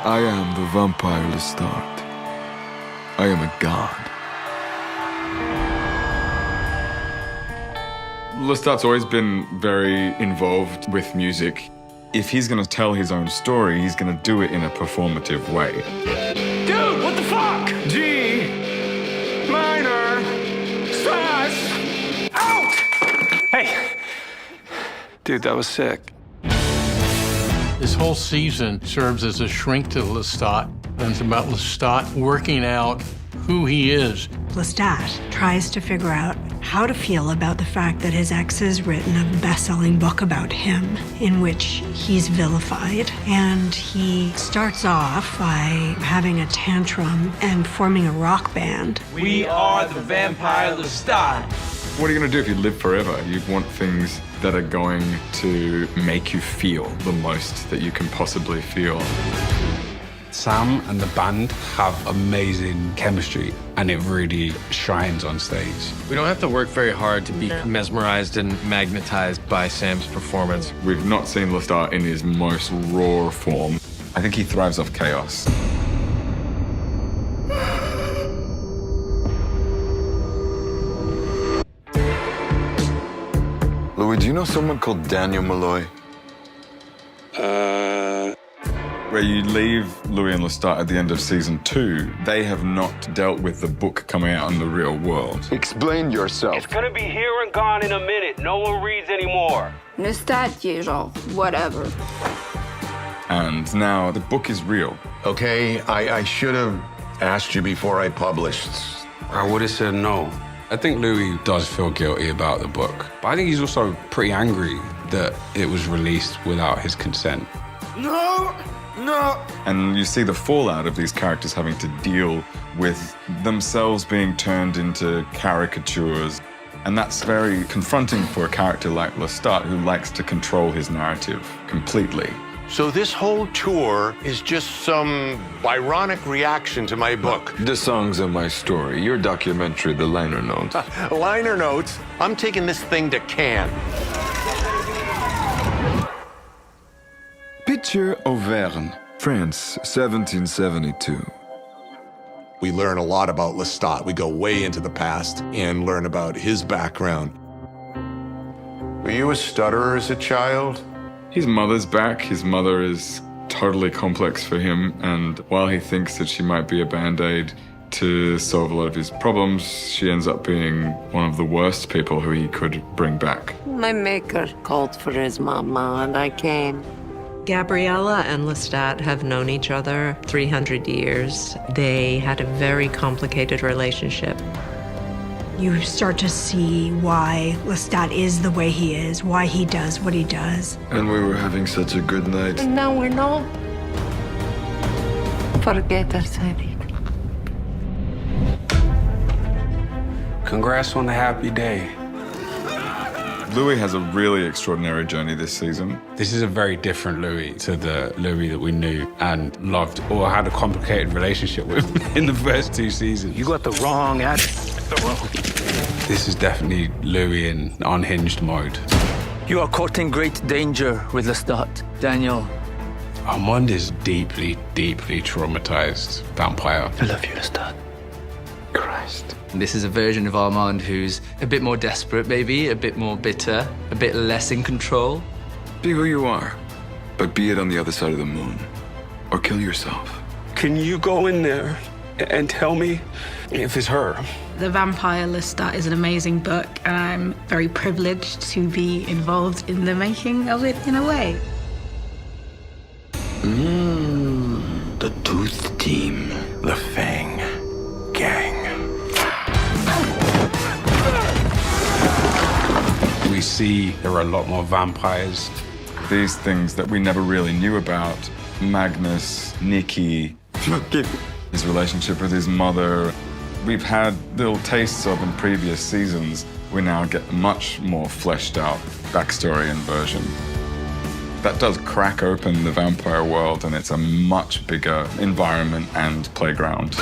I am the Vampire Lestat. I am a god. Lestat's always been very involved with music. If he's gonna tell his own story, he's gonna do it in a performative way. Dude, what the fuck? G minor sus out! Hey, dude, that was sick. This whole season serves as a shrink to Lestat, and it's about Lestat working out who he is. Lestat tries to figure out how to feel about the fact that his ex has written a best-selling book about him in which he's vilified. And he starts off by having a tantrum and forming a rock band. We are the Vampire Lestat. What are you gonna do if you live forever? You want things that are going to make you feel the most that you can possibly feel. Sam and the band have amazing chemistry, and it really shines on stage. We don't have to work very hard to be mesmerized and magnetized by Sam's performance. We've not seen Lestat in his most raw form. I think he thrives off chaos. Louis, do you know someone called Daniel Malloy? Where you leave Louis and Lestat at the end of season 2, they have not dealt with the book coming out in the real world. Explain yourself. It's gonna be here and gone in a minute. No one reads anymore. Nostalgia, genre, whatever. And now the book is real. Okay, I should have asked you before I published. I would have said no. I think Louis does feel guilty about the book, but I think he's also pretty angry that it was released without his consent. No! No! And you see the fallout of these characters having to deal with themselves being turned into caricatures. And that's very confronting for a character like Lestat, who likes to control his narrative completely. So this whole tour is just some ironic reaction to my book. The songs are my story. Your documentary, the liner notes. Liner notes? I'm taking this thing to Cannes. Picture Auvergne, France, 1772. We learn a lot about Lestat. We go way into the past and learn about his background. Were you a stutterer as a child? His mother's back. His mother is totally complex for him, and while he thinks that she might be a band-aid to solve a lot of his problems, she ends up being one of the worst people who he could bring back. My maker called for his mama, and I came. Gabriella and Lestat have known each other 300 years. They had a very complicated relationship. You start to see why Lestat is the way he is, why he does what he does. And we were having such a good night. And now we're not. Forget ourselves. Congrats on the happy day. Louis has a really extraordinary journey this season. This is a very different Louis to the Louis that we knew and loved, or had a complicated relationship with in the first 2 seasons. You got the wrong ad. This is definitely Louis in unhinged mode. You are courting great danger with Lestat, Daniel. Armand is deeply, deeply traumatized vampire. I love you, Lestat. Christ. This is a version of Armand who's a bit more desperate, maybe, a bit more bitter, a bit less in control. Be who you are, but be it on the other side of the moon. Or kill yourself. Can you go in there and tell me if it's her? The Vampire Lestat is an amazing book, and I'm very privileged to be involved in the making of it in a way. The Tooth Team. The Fang Gang. We see there are a lot more vampires. These things that we never really knew about. Magnus, Nikki, his relationship with his mother. We've had little tastes of in previous seasons. We now get a much more fleshed out backstory and version. That does crack open the vampire world, and it's a much bigger environment and playground.